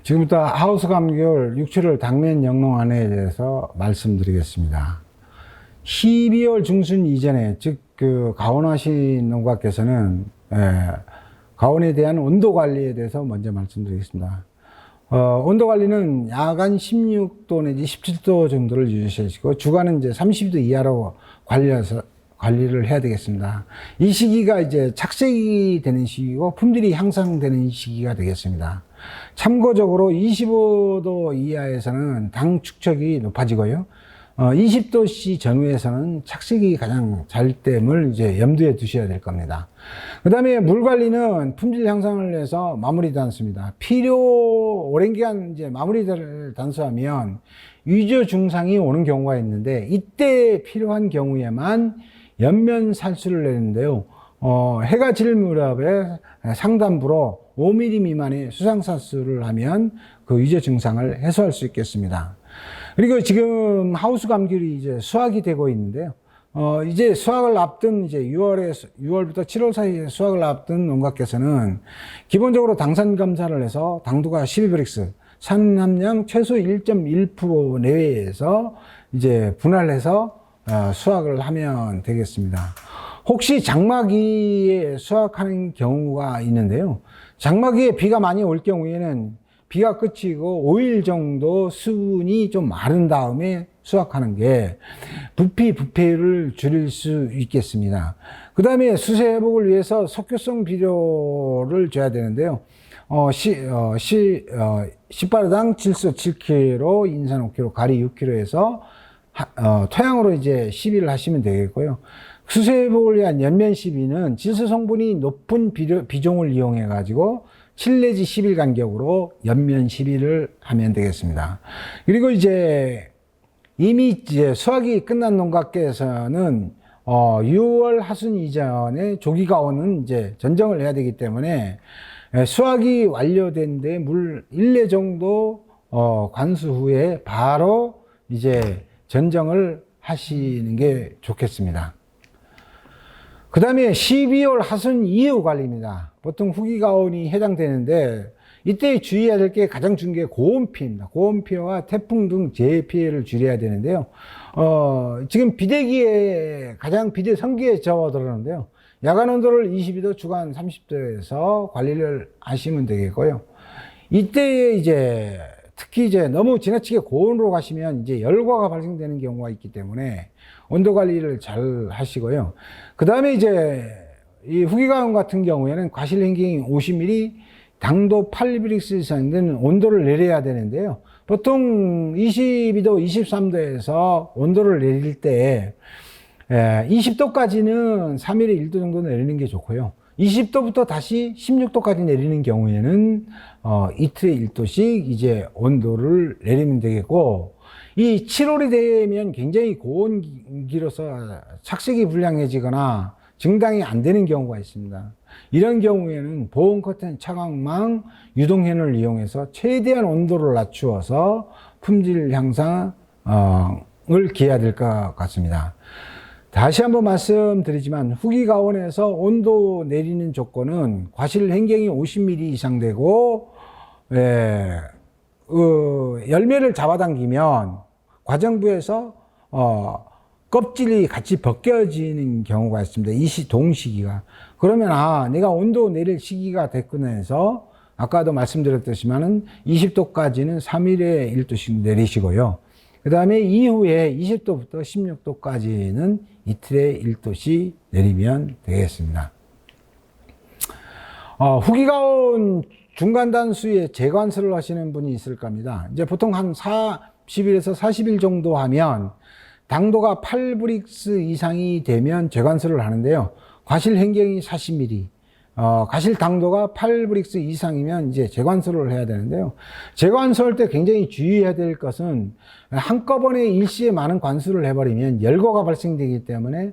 지금부터 하우스 감귤 6.7월 당면 영농안에 대해서 말씀드리겠습니다. 12월 중순 이전에, 즉, 가온하신 농가께서는, 가온에 대한 온도 관리에 대해서 먼저 말씀드리겠습니다. 온도 관리는 야간 16도 내지 17도 정도를 유지하시고, 주간은 이제 30도 이하로 관리를 해야 되겠습니다. 이 시기가 이제 착색이 되는 시기고 품질이 향상되는 시기가 되겠습니다. 참고적으로 25도 이하에서는 당 축적이 높아지고요. 20도씨 전후에서는 착색이 가장 잘 됨을 이제 염두에 두셔야 될 겁니다. 그 다음에 물 관리는 품질 향상을 위해서 마무리 단수입니다. 오랜 기간 이제 마무리를 단수하면 위조 증상이 오는 경우가 있는데, 이때 필요한 경우에만 연면 살수를 내는데요. 해가 질 무렵에 상단부로 5mm 미만의 수상살수를 하면 그 위조 증상을 해소할 수 있겠습니다. 그리고 지금 하우스 감귤이 이제 수확이 되고 있는데요. 이제 수확을 앞둔 이제 6월부터 7월 사이에 수확을 앞둔 농가께서는 기본적으로 당산 검사를 해서 당도가 12브릭스, 산함량 최소 1.1% 내외에서 이제 분할해서 수확을 하면 되겠습니다. 혹시 장마기에 수확하는 경우가 있는데요. 장마기에 비가 많이 올 경우에는 비가 그치고 5일 정도 수분이 좀 마른 다음에 수확하는 게 부피를 줄일 수 있겠습니다. 그 다음에 수세 회복을 위해서 석교성 비료를 줘야 되는데요. 씨바르당 질소 7kg, 인산 5kg, 가리 6kg에서 토양으로 이제 시비를 하시면 되겠고요. 수세 회복을 위한 연면 시비는 질소 성분이 높은 비종을 이용해 가지고 7 내지 10일 간격으로 연면 시비를 하면 되겠습니다. 그리고 이제 이미 이제 수확이 끝난 농가께서는 6월 하순 이전에 조기가온은 이제 전정을 해야 되기 때문에 수확이 완료된 데 물 1례 정도 관수 후에 바로 이제 전정을 하시는 게 좋겠습니다. 그 다음에 12월 하순 이후 관리입니다. 보통 후기가온이 해당되는데, 이때 주의해야 될 게 가장 중요한 게 고온피해입니다. 고온피해와 태풍 등 재해피해를 줄여야 되는데요. 지금 비대기에 가장 비대 성기에 접어들었는데요. 야간 온도를 22도, 주간 30도에서 관리를 하시면 되겠고요. 이때 이제 특히 이제 너무 지나치게 고온으로 가시면 이제 열과가 발생되는 경우가 있기 때문에 온도 관리를 잘 하시고요. 그 다음에 이제 이 후기가온 같은 경우에는 과실 행경이 50mm, 당도 8브릭스 이상 되는 온도를 내려야 되는데요. 보통 22도, 23도에서 온도를 내릴 때 20도까지는 3일에 1도 정도 내리는 게 좋고요. 20도부터 다시 16도까지 내리는 경우에는 이틀에 1도씩 이제 온도를 내리면 되겠고, 이 7월이 되면 굉장히 고온기로서 착색이 불량해지거나 증당이 안 되는 경우가 있습니다. 이런 경우에는 보온 커튼 차광망 유동현을 이용해서 최대한 온도를 낮추어서 품질 향상을 기해야 될 것 같습니다. 다시 한번 말씀드리지만 후기가온에서 온도 내리는 조건은 과실 행경이 50mm 이상 되고, 열매를 잡아당기면 과정부에서 껍질이 같이 벗겨지는 경우가 있습니다. 이 동시기가. 그러면 내가 온도 내릴 시기가 됐구나 해서 아까도 말씀드렸듯이만은 20도까지는 3일에 1도씩 내리시고요. 그 다음에 이후에 20도부터 16도까지는 이틀에 1도씩 내리면 되겠습니다. 후기가온 중간 단수에 재관수를 하시는 분이 있을 겁니다. 이제 보통 한 40일에서 40일 정도 하면 당도가 8브릭스 이상이 되면 재관수를 하는데요. 과실 행경이 40mm, 과실 당도가 8브릭스 이상이면 이제 재관수를 해야 되는데요. 재관수할 때 굉장히 주의해야 될 것은 한꺼번에 일시에 많은 관수를 해버리면 열거가 발생되기 때문에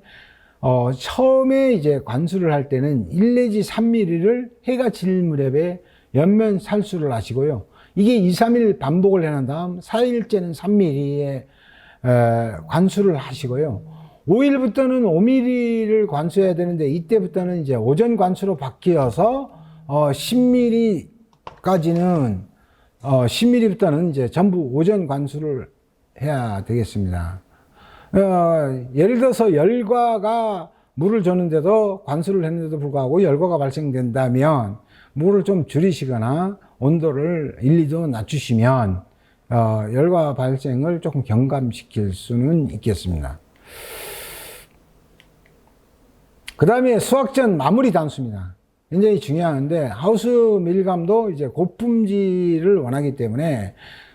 처음에 이제 관수를 할 때는 1 내지 3mm를 해가 질 무렵에 연면 살수를 하시고요. 이게 2, 3일 반복을 해놓은 다음 4일째는 3mm의 관수를 하시고요. 5일부터는 5mm를 관수해야 되는데 이때부터는 이제 오전 관수로 바뀌어서 10mm까지는 10mm부터는 이제 전부 오전 관수를 해야 되겠습니다. 예를 들어서 열과가 물을 줬는데도 관수를 했는데도 불구하고 열과가 발생된다면 물을 좀 줄이시거나 온도를 1, 2도 낮추시면 열과 발생을 조금 경감시킬 수는 있겠습니다. 그 다음에 수확 전 마무리 단수입니다. 굉장히 중요한데 하우스 밀감도 이제 고품질을 원하기 때문에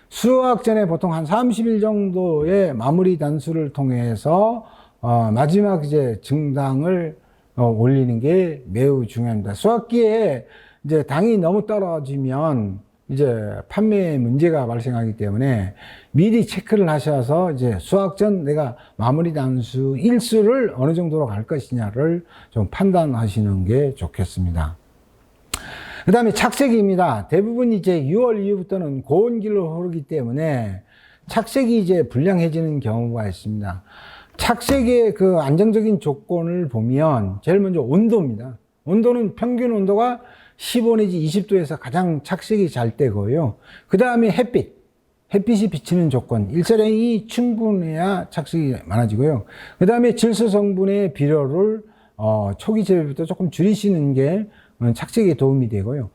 수확 전에 보통 한 30일 정도의 마무리 단수를 통해서 마지막 이제 증당을 올리는 게 매우 중요합니다. 수확기에 이제 당이 너무 떨어지면 이제 판매에 문제가 발생하기 때문에 미리 체크를 하셔서 이제 수확 전 내가 마무리 단수 일수를 어느 정도로 갈 것이냐를 좀 판단하시는 게 좋겠습니다. 그 다음에 착색입니다. 대부분 이제 6월 이후부터는 고온기로 흐르기 때문에 착색이 이제 불량해지는 경우가 있습니다. 착색의 그 안정적인 조건을 보면 제일 먼저 온도입니다. 온도는 평균 온도가 15 내지 20도에서 가장 착색이 잘 되고요. 그 다음에 햇빛이 비치는 조건, 일사량이 충분해야 착색이 많아지고요. 그 다음에 질소 성분의 비료를 초기 재배부터 조금 줄이시는 게 착색에 도움이 되고요.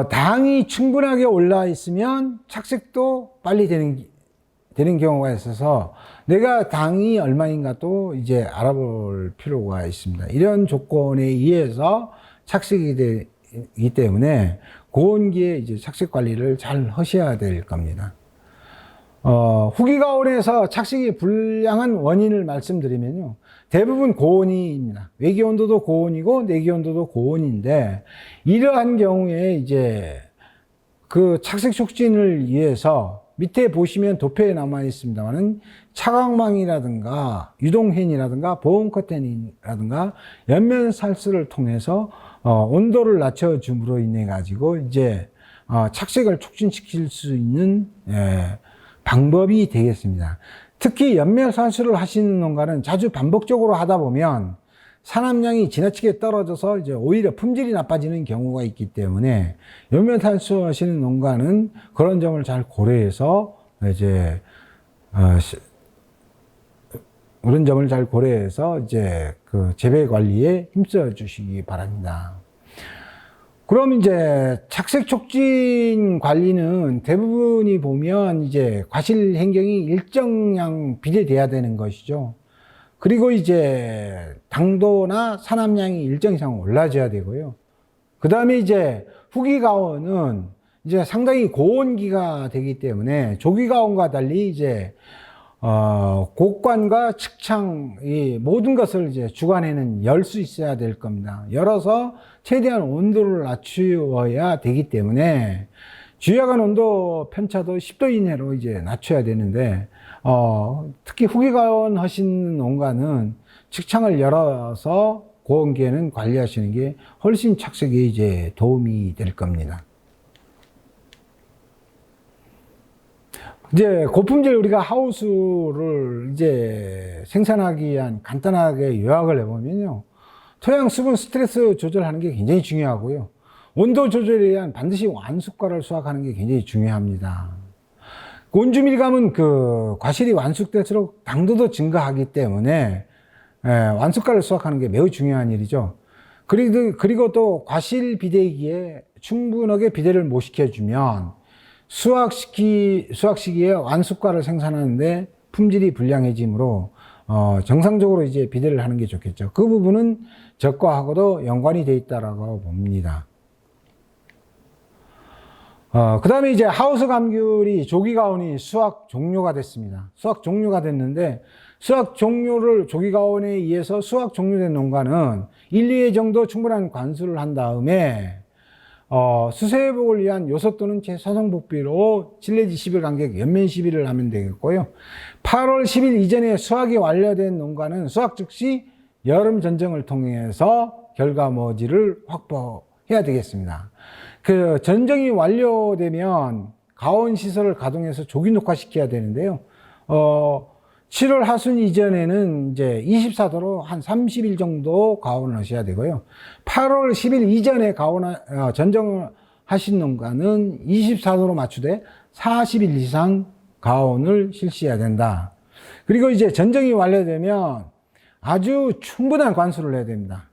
당이 충분하게 올라 있으면 착색도 빨리 되는 경우가 있어서 내가 당이 얼마인가 또 이제 알아볼 필요가 있습니다. 이런 조건에 의해서 착색이 되기 때문에 고온기에 이제 착색 관리를 잘 하셔야 될 겁니다. 후기 가온에서 착색이 불량한 원인을 말씀드리면요. 대부분 고온입니다. 외기 온도도 고온이고 내기 온도도 고온인데 이러한 경우에 이제 그 착색 촉진을 위해서 밑에 보시면 도표에 남아 있습니다만은 차광망이라든가 유동헨이라든가 보온 커튼이라든가 옆면 살수를 통해서 온도를 낮춰줌으로 인해 가지고 이제 착색을 촉진시킬 수 있는 방법이 되겠습니다. 특히 연면 산수를 하시는 농가는 자주 반복적으로 하다 보면 산업량이 지나치게 떨어져서 이제 오히려 품질이 나빠지는 경우가 있기 때문에 연면 산수 하시는 농가는 그런 점을 잘 고려해서 이제 그런 점을 잘 고려해서 이제 그 재배 관리에 힘써 주시기 바랍니다. 그럼 이제 착색 촉진 관리는 대부분이 보면 이제 과실 환경이 일정량 비례돼야 되는 것이죠. 그리고 이제 당도나 산함량이 일정 이상 올라져야 되고요. 그 다음에 이제 후기 가온은 이제 상당히 고온기가 되기 때문에 조기 가온과 달리 이제 곡관과 측창, 이 모든 것을 이제 주관에는 열 수 있어야 될 겁니다. 열어서 최대한 온도를 낮추어야 되기 때문에 주야간 온도 편차도 10도 이내로 이제 낮춰야 되는데, 특히 후기가온 하신 농가는 측창을 열어서 고온기에는 관리하시는 게 훨씬 착색에 이제 도움이 될 겁니다. 이제 고품질 우리가 하우스를 이제 생산하기 위한 간단하게 요약을 해보면요. 토양 수분 스트레스 조절하는 게 굉장히 중요하고요. 온도 조절에 의한 반드시 완숙과를 수확하는 게 굉장히 중요합니다. 온주밀감은 그 과실이 완숙될수록 당도도 증가하기 때문에 완숙과를 수확하는 게 매우 중요한 일이죠. 그리고 또 과실 비대기에 충분하게 비대를 못 시켜주면 수확 시기에 완숙과를 생산하는데 품질이 불량해지므로 정상적으로 이제 비대를 하는 게 좋겠죠. 그 부분은 적과하고도 연관이 돼 있다라고 봅니다. 그 다음에 이제 하우스 감귤이 조기 가온이 수확 종료가 됐습니다. 수확 종료가 됐는데 수확 종료를 조기 가온에 의해서 수확 종료된 농가는 1, 2회 정도 충분한 관수를 한 다음에 수세 회복을 위한 요소 또는 최소성 복비로 7 내지 10일 간격 연면 시비를 하면 되겠고요. 8월 10일 이전에 수확이 완료된 농가는 수확 즉시 여름 전정을 통해서 결과머지를 확보해야 되겠습니다. 그 전정이 완료되면 가온 시설을 가동해서 조기 녹화시켜야 되는데요. 7월 하순 이전에는 이제 24도로 한 30일 정도 가온을 하셔야 되고요. 8월 10일 이전에 전정을 하신 농가는 24도로 맞추되 40일 이상 가온을 실시해야 된다. 그리고 이제 전정이 완료되면 아주 충분한 관수를 해야 됩니다.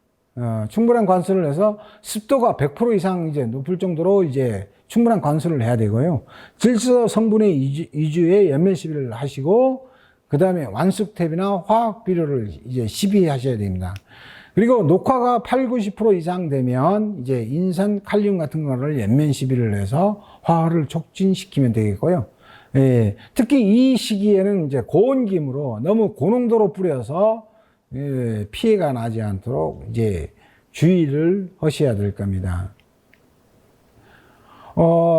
충분한 관수를 해서 습도가 100% 이상 이제 높을 정도로 이제 충분한 관수를 해야 되고요. 질소 성분의 위주의 연면 시비를 하시고, 그 다음에 완숙탭이나 화학 비료를 이제 시비하셔야 됩니다. 그리고 녹화가 8, 90% 이상 되면 이제 인산, 칼륨 같은 거를 연면 시비를 해서 화합을 촉진시키면 되겠고요. 예, 특히 이 시기에는 이제 고온김으로 너무 고농도로 뿌려서 예, 피해가 나지 않도록 이제 주의를 하셔야 될 겁니다.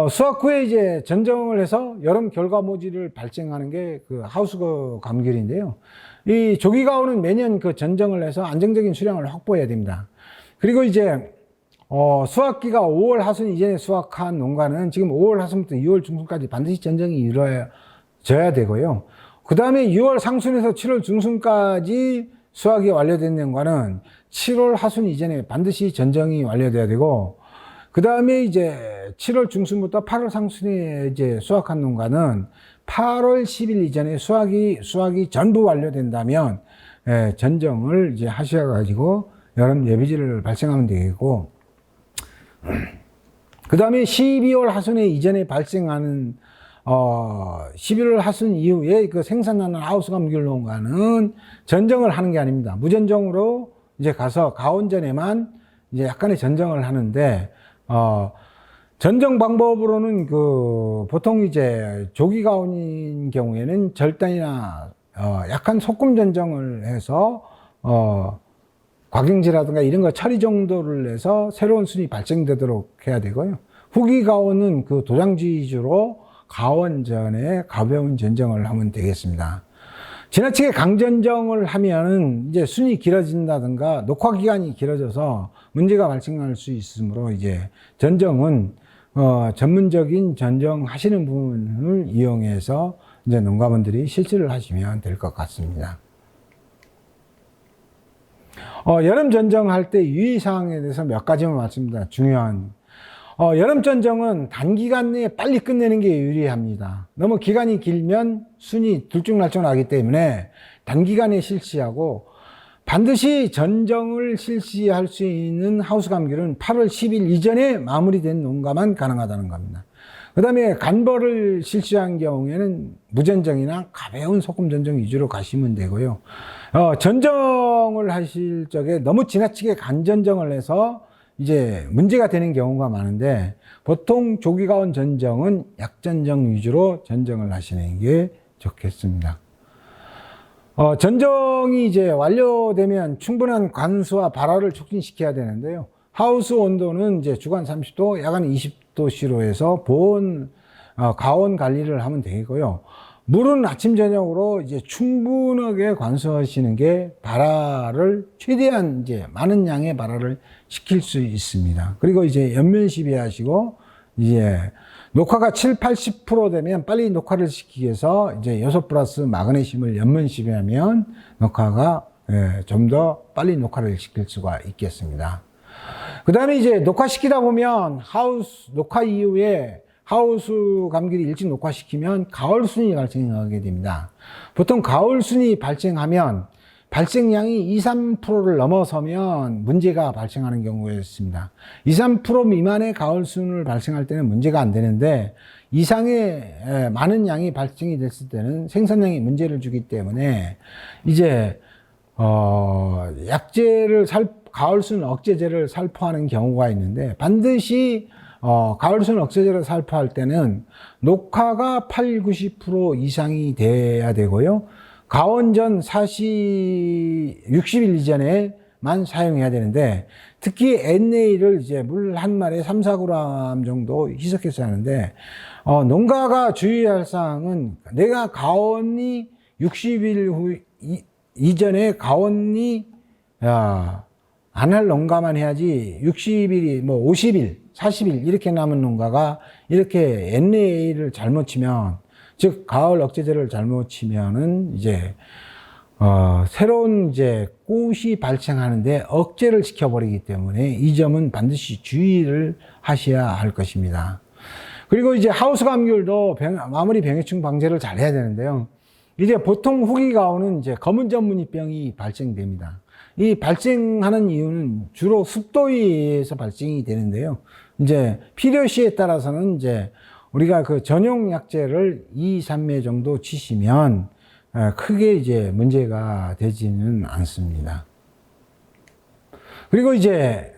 수확 후에 이제 전정을 해서 여름 결과모지를 발생하는 게 그 하우스 감귤인데요. 이 조기가온은 매년 그 전정을 해서 안정적인 수량을 확보해야 됩니다. 그리고 이제 수확기가 5월 하순 이전에 수확한 농가는 지금 5월 하순부터 6월 중순까지 반드시 전정이 이루어져야 되고요. 그 다음에 6월 상순에서 7월 중순까지 수확이 완료된 농가는 7월 하순 이전에 반드시 전정이 완료돼야 되고, 그 다음에 이제 7월 중순부터 8월 상순에 이제 수확한 농가는 8월 10일 이전에 수확이 전부 완료된다면 전정을 이제 하셔가지고 여름 예비지를 발생하면 되겠고, 그 다음에 12월 하순에 이전에 발생하는 11월 하순 이후에 그 생산하는 하우스 감귤 농가는 전정을 하는 게 아닙니다. 무전정으로 이제 가서 가온 전에만 이제 약간의 전정을 하는데, 전정 방법으로는 그 보통 이제 조기 가온인 경우에는 절단이나 약간 소금 전정을 해서 곽영지라든가 이런 거 처리 정도를 해서 새로운 순이 발생되도록 해야 되고요. 후기 가온은 그 도장지 위주로 가온 전에 가벼운 전정을 하면 되겠습니다. 지나치게 강전정을 하면은 이제 순이 길어진다든가 녹화 기간이 길어져서 문제가 발생할 수 있으므로 이제 전정은 전문적인 전정하시는 분을 이용해서 이제 농가분들이 실시를 하시면 될 것 같습니다. 여름 전정할 때 유의사항에 대해서 몇 가지만 말씀드립니다. 중요한. 여름 전정은 단기간 내에 빨리 끝내는 게 유리합니다. 너무 기간이 길면 순이 들쭉날쭉 나기 때문에 단기간에 실시하고, 반드시 전정을 실시할 수 있는 하우스 감귤은 8월 10일 이전에 마무리된 농가만 가능하다는 겁니다. 그 다음에 간벌을 실시한 경우에는 무전정이나 가벼운 소금 전정 위주로 가시면 되고요. 전정을 하실 적에 너무 지나치게 간전정을 해서 이제 문제가 되는 경우가 많은데, 보통 조기가온 전정은 약전정 위주로 전정을 하시는 게 좋겠습니다. 전정이 이제 완료되면 충분한 관수와 발화를 촉진시켜야 되는데요. 하우스 온도는 이제 주간 30도, 야간 20도씨로 해서 보온, 가온 관리를 하면 되고요. 물은 아침, 저녁으로 이제 충분하게 관수하시는 게 발화를 최대한 이제 많은 양의 발화를 시킬 수 있습니다. 그리고 이제 연면 시비하시고, 이제 녹화가 7, 80% 되면 빨리 녹화를 시키기 위해서 이제 요소 플러스 마그네슘을 연면 시비하면 녹화가 좀 더 빨리 녹화를 시킬 수가 있겠습니다. 그 다음에 이제 녹화시키다 보면 녹화 이후에 하우스 감귤이 일찍 녹화시키면 가을순이 발생하게 됩니다. 보통 가을순이 발생하면 발생량이 2, 3%를 넘어서면 문제가 발생하는 경우가 있습니다. 2, 3% 미만의 가을순을 발생할 때는 문제가 안 되는데, 이상의 많은 양이 발생이 됐을 때는 생산량이 문제를 주기 때문에 이제 가을순 억제제를 살포하는 경우가 있는데, 반드시 가을순 억제제를 살포할 때는 녹화가 8, 90% 이상이 돼야 되고요. 가온 전 60일 이전에만 사용해야 되는데, 특히 NA를 이제 물 한 마리에 3, 4g 정도 희석해서 하는데, 농가가 주의할 사항은 내가 가온이 60일 후 이전에 가온이 안 할 농가만 해야지, 60일이 뭐 50일, 40일 이렇게 남은 농가가 이렇게 NA를 잘못 치면, 즉 가을 억제제를 잘못 치면은 이제 새로운 이제 꽃이 발생하는데 억제를 시켜버리기 때문에 이 점은 반드시 주의를 하셔야 할 것입니다. 그리고 이제 하우스 감귤도 마무리 병해충 방제를 잘 해야 되는데요. 이제 보통 후기 가온은 이제 검은 전무늬병이 발생됩니다. 이 발생하는 이유는 주로 습도에 의해서 발생이 되는데요. 이제 필요시에 따라서는 이제 우리가 그 전용 약제를 2, 3매 정도 치시면 크게 이제 문제가 되지는 않습니다. 그리고 이제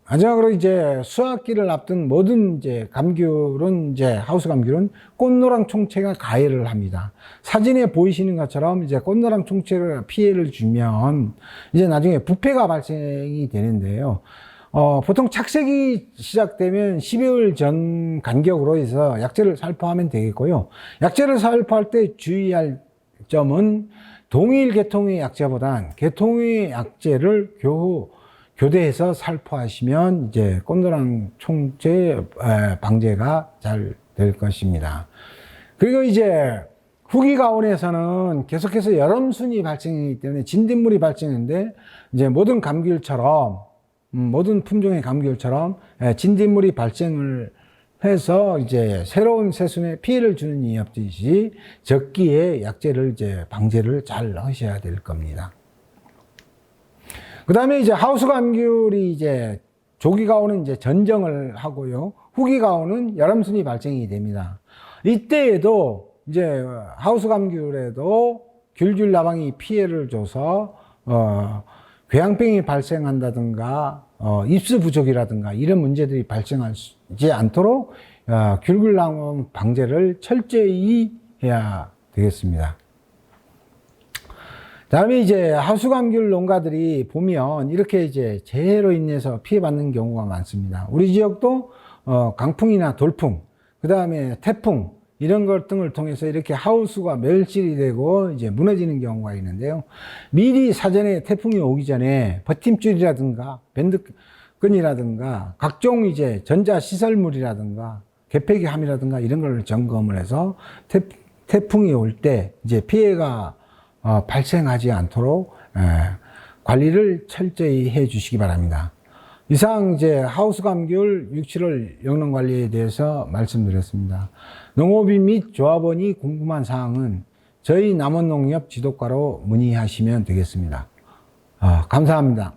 마지막으로 이제 수확기를 앞둔 모든 이제 감귤은 이제 하우스 감귤은 꽃노랑 총체가 가해를 합니다. 사진에 보이시는 것처럼 이제 꽃노랑 총체가 피해를 주면 이제 나중에 부패가 발생이 되는데요. 보통 착색이 시작되면 12월 전 간격으로 해서 약재를 살포하면 되겠고요. 약재를 살포할 때 주의할 점은 동일 계통의 약재보단 계통의 약재를 교대해서 살포하시면 이제 꽃노랑 총체 방제가 잘 될 것입니다. 그리고 이제 후기 가온에서는 계속해서 여름순이 발생하기 때문에 진딧물이 발생하는데 이제 모든 감귤처럼 모든 품종의 감귤처럼 진딧물이 발생을 해서 이제 새로운 새순에 피해를 주는 이 없듯이 적기에 약재를 이제 방제를 잘 하셔야 될 겁니다. 그 다음에 이제 하우스 감귤이 이제 조기 가온은 이제 전정을 하고요. 후기 가온은 여름순이 발생이 됩니다. 이때에도 이제 하우스 감귤에도 귤귤 나방이 피해를 줘서 궤양병이 발생한다든가 입수 부족이라든가 이런 문제들이 발생하지 않도록 귤귤 나방 방제를 철저히 해야 되겠습니다. 다음에 이제 하우스 감귤 농가들이 보면 이렇게 이제 재해로 인해서 피해받는 경우가 많습니다. 우리 지역도 강풍이나 돌풍, 그 다음에 태풍 이런 것 등을 통해서 이렇게 하우스가 멸실이 되고 이제 무너지는 경우가 있는데요. 미리 사전에 태풍이 오기 전에 버팀줄이라든가 밴드끈이라든가 각종 이제 전자시설물이라든가 개폐기함이라든가 이런 걸 점검을 해서 태풍이 올 때 이제 피해가 발생하지 않도록 관리를 철저히 해 주시기 바랍니다. 이상 이제 하우스 감귤 6, 7월 영농 관리에 대해서 말씀드렸습니다. 농업인 및 조합원이 궁금한 사항은 저희 남원농협 지도과로 문의하시면 되겠습니다. 감사합니다.